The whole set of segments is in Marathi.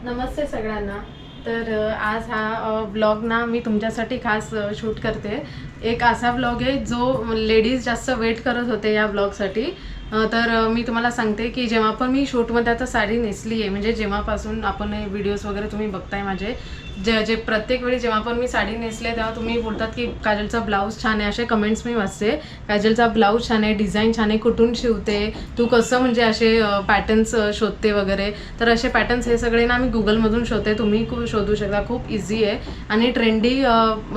नमस्ते सगळ्यांना. तर आज हा ब्लॉग ना मी तुमच्यासाठी खास शूट करते. एक असा ब्लॉग आहे जो लेडीज जास्त वेट करत होते या ब्लॉगसाठी. तर मी तुम्हाला सांगते की जेव्हा पण मी शूटमध्ये आता साडी नेसली आहे, म्हणजे जेव्हापासून आपण हे व्हिडिओज वगैरे तुम्ही बघताय माझे, जे प्रत्येक वेळी जेव्हा पण मी साडी नेसले तेव्हा तुम्ही बोलतात की काजलचा ब्लाऊज छान आहे, असे कमेंट्स मी वाचते. काजलचा ब्लाऊज छान आहे, डिझाईन छान आहे, कुठून शिवते तू, कसं म्हणजे असे पॅटर्न्स शोधते वगैरे. तर असे पॅटर्न्स हे सगळे ना मी गुगलमधून शोधते, तुम्ही शोधू शकता, खूप इझी आहे. आणि ट्रेंडी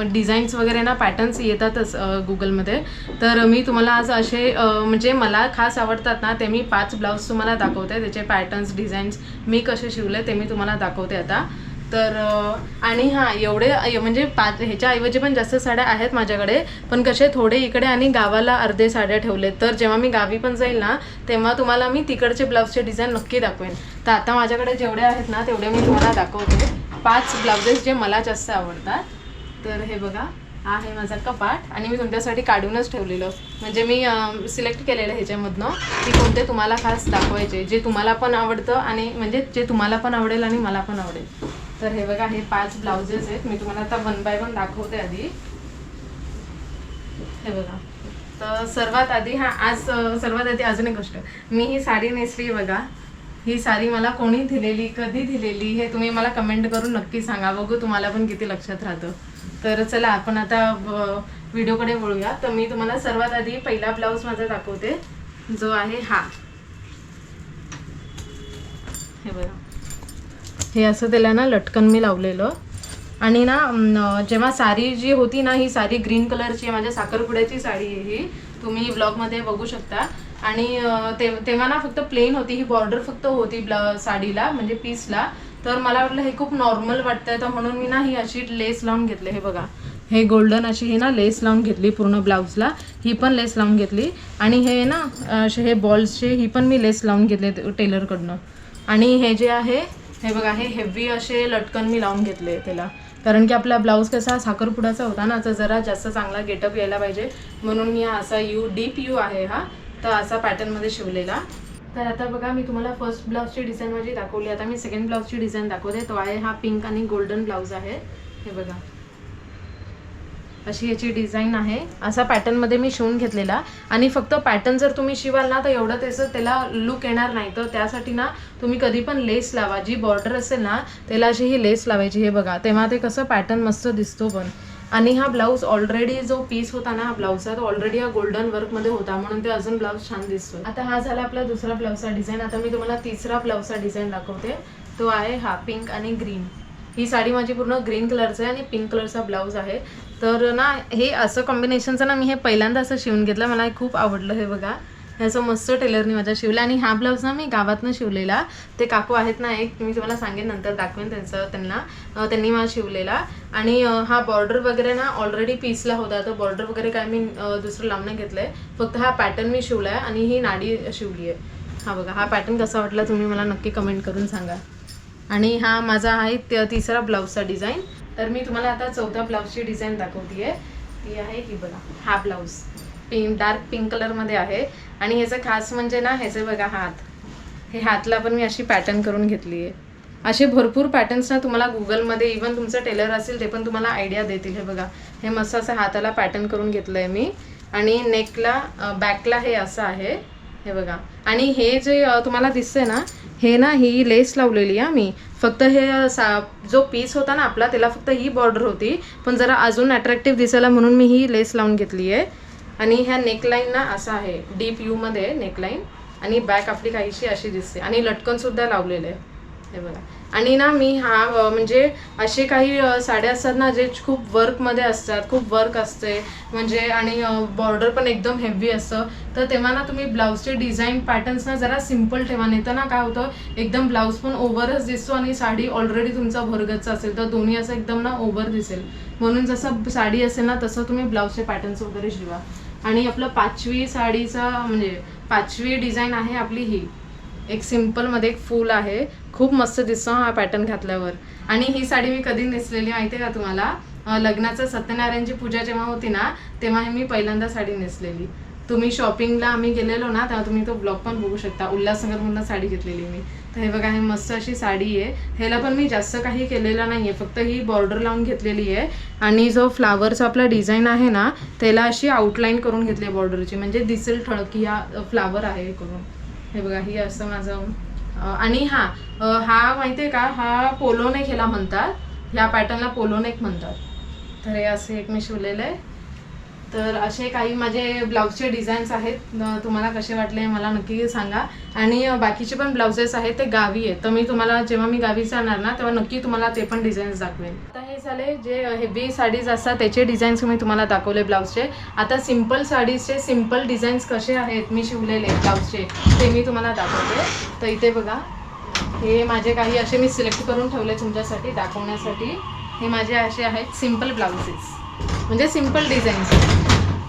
डिझाईन्स वगैरे ना पॅटर्न्स येतातच गुगलमध्ये. तर मी तुम्हाला आज असे म्हणजे मला खास आवडतात ना ते मी 5 ब्लाऊज तुम्हाला दाखवते, त्याचे पॅटर्न्स डिझाईन्स मी कसे शिवले ते मी तुम्हाला दाखवते आता. तर आणि हां, एवढे म्हणजे 5 ह्याच्याऐवजी पण जास्त साड्या आहेत माझ्याकडे, पण कसे थोडे इकडे आणि गावाला अर्धे साड्या ठेवले. तर जेव्हा मी गावी पण जाईल ना तेव्हा तुम्हाला मी तिकडचे ब्लाऊजचे डिझाईन नक्की दाखवेन. तर आता माझ्याकडे जेवढे आहेत ना तेवढे मी तुम्हाला दाखवते, 5 ब्लाउजेस जे मला जास्त आवडतात. तर हे बघा, हा आहे माझा कपाट आणि मी तुमच्यासाठी काढूनच ठेवलेलं, म्हणजे मी सिलेक्ट केलेलं ह्याच्यामधनं की कोणते तुम्हाला खास दाखवायचे, जे तुम्हाला पण आवडतं आणि म्हणजे जे तुम्हाला पण आवडेल आणि मला पण आवडेल. तर हे बघा, हे 5 ब्लाउजेस आहेत. मी तुम्हाला आता 1 बाय 1 दाखवते आधी. हे बघा, तर सर्वात आधी सर्वात आधी अजून एक गोष्ट, मी ही साडी नेसली बघा. ही साडी मला कोणी दिलेली, कधी दिलेली, हे तुम्ही मला कमेंट करून नक्की सांगा, बघू तुम्हाला पण किती लक्षात राहतं. तर चला आपण आता व्हिडिओकडे वळूया. तर मी तुम्हाला सर्वात आधी पहिला ब्लाऊज माझा दाखवते, जो आहे हा. हे बघा, हे असं त्याला ना लटकन मी लावलेलं. आणि ना जेव्हा साडी जी होती ना, ही साडी ग्रीन कलरची आहे, माझ्या साखरपुड्याची साडी आहे ही, तुम्ही ब्लॉगमध्ये बघू शकता. आणि तेव्हा ना फक्त प्लेन होती, ही बॉर्डर फक्त होती साडीला, म्हणजे पीसला. तर मला वाटलं हे खूप नॉर्मल वाटतंय, तर म्हणून मी ना ही अशी लेस लावून घेतली. हे बघा, हे गोल्डन अशी ही ना लेस लावून घेतली पूर्ण ब्लाऊजला, ही पण लेस लावून घेतली. आणि हे ना असे हे बॉल्सचे ही पण मी लेस लावून घेतले टेलरकडनं. आणि हे जे आहे हे बघा, हे हेवी असे लटकन मी लावून घेतले त्याला, कारण की आपला ब्लाऊज कसा साखरपुड्याचा होता ना, तर जरा जास्त चांगला गेटअप यायला पाहिजे, म्हणून मी असा डीप यू आहे हा, तर असा पॅटर्नमध्ये शिवलेला. तर आता बघा, मी तुम्हाला फर्स्ट ब्लाऊजची डिझाईन माझी दाखवली. आता मी सेकंड ब्लाऊजची डिझाईन दाखवते. तो आहे हा पिंक आणि गोल्डन ब्लाऊज आहे. हे बघा, अशी याची डिझाईन आहे. असा पॅटर्नमध्ये मी शिवून घेतलेला. आणि फक्त पॅटर्न जर तुम्ही शिवाल ना तर एवढं त्याला लुक येणार नाही, तर त्यासाठी ना तुम्ही कधी पण लेस लावा, जी बॉर्डर असेल ना त्याला अशी ही लेस लावायची. हे बघा, तेव्हा ते कसं पॅटर्न मस्त दिसतो पण. आणि हा ब्लाऊज ऑलरेडी जो पीस होता ना हा ब्लाऊजचा, तो ऑलरेडी हा गोल्डन वर्कमध्ये होता, म्हणून ते अजून ब्लाऊज छान दिसतो. आता हा झाला आपला दुसरा ब्लाऊजचा डिझाईन. आता मी तुम्हाला तिसरा ब्लाऊजचा डिझाईन दाखवते. तो आहे हा पिंक आणि ग्रीन. ही साडी माझी पूर्ण ग्रीन कलरचं आहे आणि पिंक कलरचा ब्लाऊज आहे. तर ना हे असं कॉम्बिनेशनचं ना मी हे पहिल्यांदा असं शिवून घेतलं, मला हे खूप आवडलं. हे बघा, हे असं मस्त टेलरने माझ्या शिवलं. आणि हा ब्लाऊज ना मी गावातनं शिवलेला, ते काकू आहेत ना एक, मी तुम्हाला सांगेन नंतर दाखवेन त्यांनी मला शिवलेला. आणि हा बॉर्डर वगैरे ना ऑलरेडी पीसला होता, तर बॉर्डर वगैरे काय मी दुसरं लावणं घेतलं आहे, फक्त हा पॅटर्न मी शिवला आहे आणि ही नाडी शिवली आहे. हा बघा, हा पॅटर्न कसा वाटला तुम्ही मला नक्की कमेंट करून सांगा. आणि हा माझा आहे तिसरा ब्लाऊजचा डिझाईन. तर मी तुम्हाला आता चौथ्या ब्लाऊजची डिझाईन दाखवते. ती आहे ही बघा, हा ब्लाऊज डार्क पिंक कलरमध्ये आहे. आणि ह्याचं खास म्हणजे ना ह्याचे बघा हात, हे हातला पण मी अशी पॅटर्न करून घेतली आहे. असे भरपूर पॅटर्न्स ना तुम्हाला गुगलमध्ये, इवन तुमचं टेलर असेल ते पण तुम्हाला आयडिया देतील. हे बघा, हे मस्त असं हाताला पॅटर्न करून घेतलं आहे मी. आणि नेकला बॅकला हे असं आहे. हे बघा, आणि हे जे तुम्हाला दिसतंय ना, हे ना ही लेस लावलेली आहे मी. फक्त हे जो पीस होता ना आपला त्याला फक्त ही बॉर्डर होती, पण जरा अजून अट्रॅक्टिव्ह दिसायला म्हणून मी ही लेस लावून घेतली आहे. आणि ह्या नेकलाईन ना असं आहे, डीप यूमध्ये नेकलाईन. आणि बॅक आपली काहीशी अशी दिसते आणि लटकनसुद्धा लावलेलं आहे. हे बघा, आणि ना मी हा म्हणजे असे काही साड्या असतात ना जे खूप वर्कमध्ये असतात, खूप वर्क असते म्हणजे, आणि बॉर्डर पण एकदम हेवी असतं, तर तेव्हा ना तुम्ही ब्लाऊजचे डिझाईन पॅटर्न्स ना जरा सिम्पल ठेवा, नाही तर ना काय होतं एकदम ब्लाऊज पण ओव्हरच दिसतो आणि साडी ऑलरेडी तुमचा भरगतचा असेल तर दोन्ही असं एकदम ना ओव्हर दिसेल. म्हणून जसं साडी असेल ना तसं तुम्ही ब्लाऊजचे पॅटर्न्स वगैरे शिवा. आणि आपलं 5वी साडीचा म्हणजे 5वी डिझाईन आहे आपली ही, एक सिम्पलमध्ये एक फूल आहे, खूप मस्त दिसतो हा पॅटर्न घातल्यावर. आणि ही साडी मी कधी नेसलेली माहिती आहे का तुम्हाला, लग्नाचं सत्यनारायणची पूजा जेव्हा होती ना तेव्हा मी पहिल्यांदा साडी नेसलेली. तुम्ही शॉपिंगला आम्ही गेलेलो ना तेव्हा तुम्ही तो ब्लॉग पण बघू शकता. उल्हासनगरमधून साडी घेतलेली मी. तर हे बघा, हे मस्त अशी साडी आहे. ह्याला पण मी जास्त काही केलेलं नाही आहे, फक्त ही बॉर्डर लावून घेतलेली आहे. आणि जो फ्लावरचा आपला डिझाईन आहे ना त्याला अशी आउटलाईन करून घेतली आहे बॉर्डरची, म्हणजे दिसेल ठळक की हा फ्लावर आहे करून. हे बघा, ही असं माझं. आणि हा माहिती आहे का, हा पोलो नेक ह्याला म्हणतात. ह्या पॅटर्नला पोलो नेक म्हणतात. तर हे असे एक मी शिवलेलं आहे. तर असे काही माझे ब्लाऊजचे डिझाईन्स आहेत. तुम्हाला कसे वाटले मला नक्की सांगा. आणि बाकीचे पण ब्लाउजेस आहेत ते गावी आहेत, तर मी तुम्हाला जेव्हा मी गावी जाणार ना तेव्हा नक्की तुम्हाला ते पण डिझाईन्स दाखवेन. आता हे झाले जे हेवी साडीज असतात त्याचे डिझाईन्स मी तुम्हाला दाखवले ब्लाऊजचे. आता सिम्पल साडीजचे सिम्पल डिझाईन्स कसे आहेत मी शिवलेले ब्लाऊजचे ते मी तुम्हाला दाखवते. तर इथे बघा, हे माझे काही असे मी सिलेक्ट करून ठेवले तुमच्यासाठी दाखवण्यासाठी. हे माझे असे आहेत सिम्पल ब्लाउजेस, म्हणजे सिम्पल डिझाईन्स,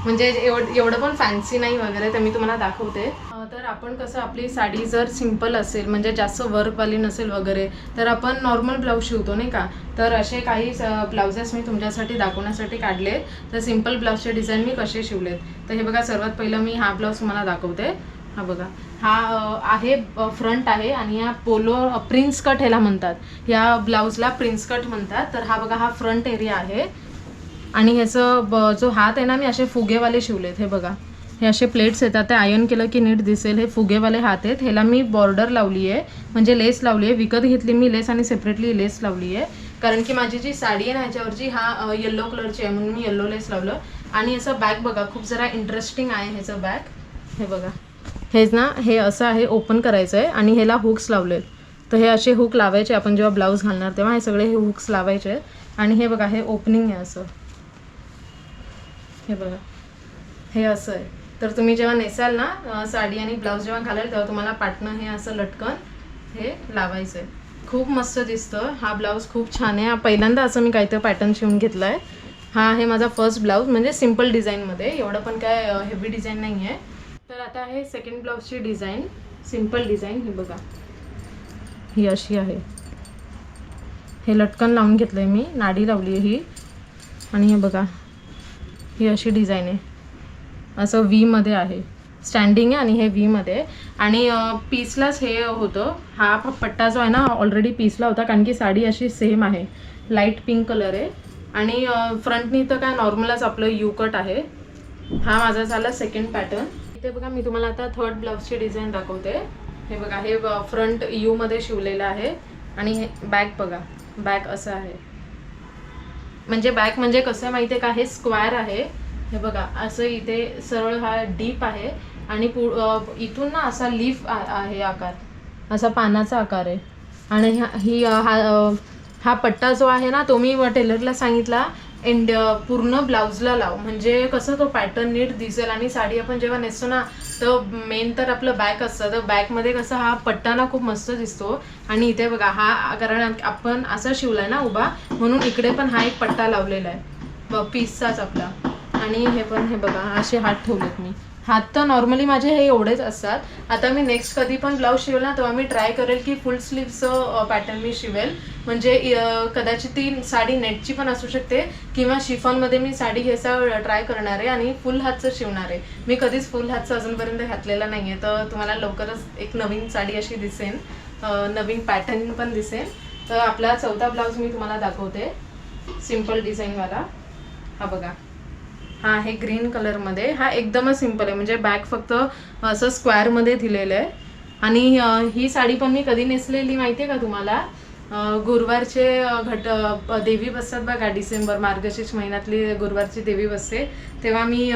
म्हणजे एवढं पण फॅन्सी नाही वगैरे. तर मी तुम्हाला दाखवते. तर आपण कसं, आपली साडी जर सिम्पल असेल म्हणजे जास्त वर्कवाली नसेल वगैरे तर आपण नॉर्मल ब्लाऊज शिवतो नाही का. तर असे काही ब्लाउजेस मी तुमच्यासाठी दाखवण्यासाठी काढले. तर सिम्पल ब्लाऊजचे डिझाईन मी कसे शिवलेत. तर हे बघा, सर्वात पहिलं मी हा ब्लाऊज तुम्हाला दाखवते. हा बघा, हा आहे फ्रंट आहे आणि हा पोलो प्रिन्स कट ह्याला म्हणतात. या ब्लाऊजला प्रिन्स कट म्हणतात. तर हा बघा, हा फ्रंट एरिया आहे. आणि ह्याचं जो हात आहे ना मी असे फुगेवाले शिवलेत. हे बघा, हे असे प्लेट्स येतात, ते आयर्न केलं की नीट दिसेल. हे फुगेवाले हात आहेत. ह्याला मी बॉर्डर लावली आहे, म्हणजे लेस लावली आहे. विकत घेतली मी लेस आणि सेपरेटली लेस लावली आहे, कारण की माझी जी साडी आहे ना ह्याच्यावरची हा येल्लो कलरची आहे म्हणून मी येल्लो लेस लावलं. आणि याचं बॅक बघा, खूप जरा इंटरेस्टिंग आहे ह्याचं बॅक. हे बघा, हेच ना, हे असं आहे, ओपन करायचं आहे आणि ह्याला हुक्स लावलेत. तर हे असे हुक लावायचे आपण जेव्हा ब्लाऊज घालणार तेव्हा, हे सगळे हे हुक्स लावायचे आहेत. आणि हे बघा, हे ओपनिंग आहे असं. हे बघा, हे असं आहे. तर तुम्ही जेव्हा नेसाल ना साडी आणि ब्लाऊज जेव्हा घालाल तेव्हा तुम्हाला पाटणं हे असं लटकन हे लावायचं आहे. खूप मस्त दिसतं. हा ब्लाऊज खूप छान आहे. पहिल्यांदा असं मी काहीतरी पॅटर्न शिवून घेतला आहे. हा आहे माझा फर्स्ट ब्लाऊज, म्हणजे सिम्पल डिझाईनमध्ये, एवढं पण काय हेवी डिझाईन नाही आहे. तर आता आहे सेकंड ब्लाऊजची डिझाईन, सिम्पल डिझाईन. हे बघा, ही अशी आहे. हे लटकन लावून घेतलं आहे मी, नाडी लावली आहे ही. आणि हे बघा, ही अशी डिझाईन आहे. असं व्हीमध्ये आहे, स्टँडिंग आहे आणि हे व्हीमध्ये. आणि पीसलाच हे होतं. हा पट्टा जो आहे ना ऑलरेडी पीसला होता, कारण की साडी अशी सेम आहे, लाईट पिंक कलर आहे. आणि फ्रंटनी तर काय नॉर्मलच आपलं यू कट आहे. हा माझा झाला सेकंड पॅटर्न. इथे बघा, मी तुम्हाला आता थर्ड ब्लाऊजची डिझाईन दाखवते. हे बघा, हे फ्रंट यूमध्ये शिवलेलं आहे. आणि हे बॅक बघा, बॅक असं आहे. म्हणजे बॅक म्हणजे कसं आहे माहिती आहे का, हे स्क्वेअर आहे. हे बघा, असं इथे सरळ हा डीप आहे आणि इथून ना असा लीफ आहे आकार, असा पानाचा आकार आहे. आणि हा पट्टा जो आहे ना तो मी टेलरला सांगितला पूर्ण ब्लाऊजला लाव, म्हणजे कसं तो पॅटर्न नीट दिसेल. आणि साडी आपण जेव्हा नेसतो ना तर मेन तर आपलं बॅक असतं, तर बॅकमध्ये कसं हा पट्टा ना खूप मस्त दिसतो. आणि इथे बघा, हा कारण आपण असा शिवलाय ना उभा, म्हणून इकडे पण हा एक पट्टा लावलेला आहे पीसचाच आपला. आणि हे पण हे बघा, असे हात ठेवलेत मी. हात तर नॉर्मली माझे हे एवढेच असतात. आता मी नेक्स्ट कधी पण ब्लाऊज शिवेल ना तेव्हा मी ट्राय करेल की फुल स्लीव्हचं पॅटर्न मी शिवेल, म्हणजे कदाचित ती साडी नेटची पण असू शकते किंवा शिफॉनमध्ये मी साडी घ्यायचा ट्राय करणार आहे आणि फुल हातचं शिवणार आहे. मी कधीच फुल हातचं अजूनपर्यंत घातलेलं नाही आहे, तर तुम्हाला लवकरच एक नवीन साडी अशी दिसेल, नवीन पॅटर्न पण दिसेल. तर आपला चौथा ब्लाऊज मी तुम्हाला दाखवते, सिम्पल डिझाईनवाला. हा बघा, हा आहे ग्रीन कलरमध्ये. हा एकदमच सिम्पल आहे, म्हणजे बॅक फक्त असं स्क्वेअरमध्ये दिलेलं आहे. आणि ही साडी पण मी कधी नेसलेली माहिती आहे का तुम्हाला, गुरुवारचे देवी बसतात बघा, डिसेंबर मार्गशीर्ष महिन्यातली गुरुवारची देवी बसते तेव्हा मी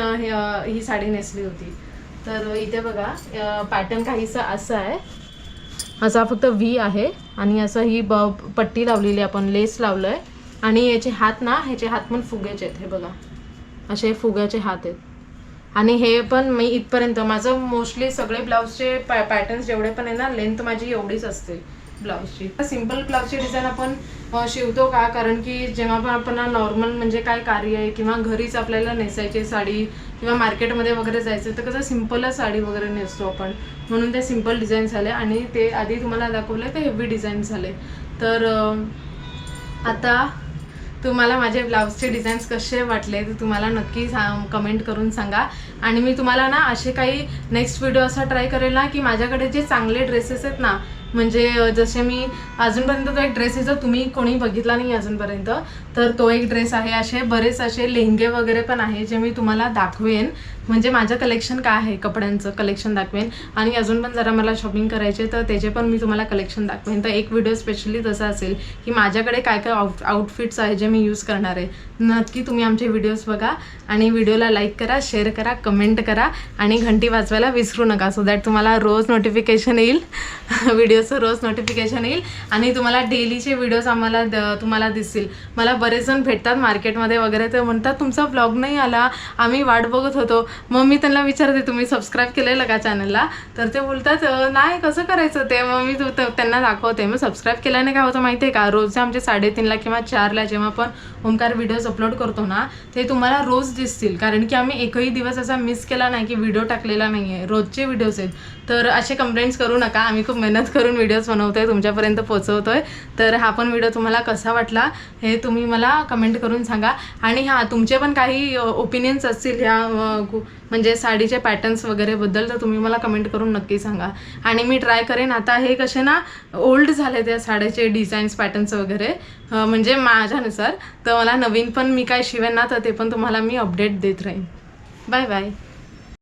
ही साडी नेसली होती. तर इथे बघा, पॅटर्न काहीसा असं आहे, असा फक्त व्ही आहे. आणि असं ही पट्टी लावलेली आपण, लेस लावलं आहे. आणि याचे हात ना, ह्याचे हात पण फुग्याचे आहेत. हे बघा, असे फुग्याचे हात आहेत. आणि हे पण मी इथपर्यंत, माझं मोस्टली सगळे ब्लाऊजचे पॅटर्न्स जेवढे पण आहे ना, लेंथ माझी एवढीच असते ब्लाऊजची. सिम्पल ब्लाऊजची डिझाईन आपण शिवतो का, कारण की जेव्हा पण आपण नॉर्मल म्हणजे काय कार्य आहे किंवा घरीच आपल्याला नेसायची साडी किंवा मार्केटमध्ये वगैरे जायचं तर कसं सिम्पलच साडी वगैरे नेसतो आपण, म्हणून ते सिम्पल डिझाईन झाले. आणि ते आधी तुम्हाला दाखवले ते हेवी डिझाईन झाले. तर आता तुम्हाला माझे ब्लाऊजचे डिझाईन्स कसे वाटले ते तुम्हाला नक्की कमेंट करून सांगा. आणि मी तुम्हाला ना असे काही नेक्स्ट व्हिडिओ असा ट्राय करेल ना की माझ्याकडे जे चांगले ड्रेसेस आहेत ना, म्हणजे जसे मी अजूनपर्यंत तो एक ड्रेस आहे जो तुम्ही कोणी बघितला नाही अजूनपर्यंत, तर तो एक ड्रेस आहे. असे बरेच असे लेहंगे वगैरे पण आहे जे मी तुम्हाला दाखवेन. म्हणजे माझं कलेक्शन काय आहे कपड्यांचं कलेक्शन दाखवेन. आणि अजून पण जरा मला शॉपिंग करायचे तर त्याचे पण मी तुम्हाला कलेक्शन दाखवेन. तर एक व्हिडिओ स्पेशली तसा असेल की माझ्याकडे काय काय आउटफिट्स आहे जे मी यूज करणार आहे. नक्की तुम्ही आमचे व्हिडिओज बघा आणि व्हिडिओला लाईक करा, शेअर करा, कमेंट करा आणि घंटी वाजवायला विसरू नका. सो दॅट तुम्हाला रोज नोटिफिकेशन येईल, व्हिडिओचं रोज नोटिफिकेशन येईल आणि तुम्हाला डेलीचे व्हिडिओज तुम्हाला दिसतील. मला बरेच जण भेटतात मार्केटमध्ये वगैरे, ते म्हणतात तुमचा ब्लॉग नाही आला, आम्ही वाट बघत होतो. मग मी त्यांना विचारते तुम्ही सबस्क्राईब केलेलं का चॅनलला, तर ते बोलतात नाही कसं करायचं ते. मग मी त्यांना दाखवते. मग सबस्क्राईब केल्याने काय होतं माहिती आहे का, रोजचे आमचे 3:30ला किंवा 4ला जेव्हा पण ओमकार व्हिडिओज अपलोड करतो ना ते तुम्हाला रोज दिसतील. कारण की आम्ही एकही दिवस असा मिस केला नाही की व्हिडिओ टाकलेला नाही आहे, रोजचे व्हिडिओज आहेत. तर असे कंप्लेंट्स करू नका, आम्ही खूप मेहनत करून व्हिडिओज बनवतोय, तुमच्यापर्यंत पोहोचवतोय. तर हा पण व्हिडिओ तुम्हाला कसा वाटला हे तुम्ही मला कमेंट करून सांगा. आणि हां, तुमचे पण काही ओपिनियन्स असतील ह्या म्हणजे साडीचे पॅटर्न्स वगैरे बद्दल, तर तुम्ही मला कमेंट करून नक्की सांगा. आणि मी ट्राय करेन. आता हे कसे ना ओल्ड झाले त्या साड्याचे डिझाईन्स पॅटर्न्स वगैरे, म्हणजे माझ्यानुसार. तर मला नवीन पण मी काय शिवेन ना तर ते पण तुम्हाला मी अपडेट देत राहीन. Bye bye.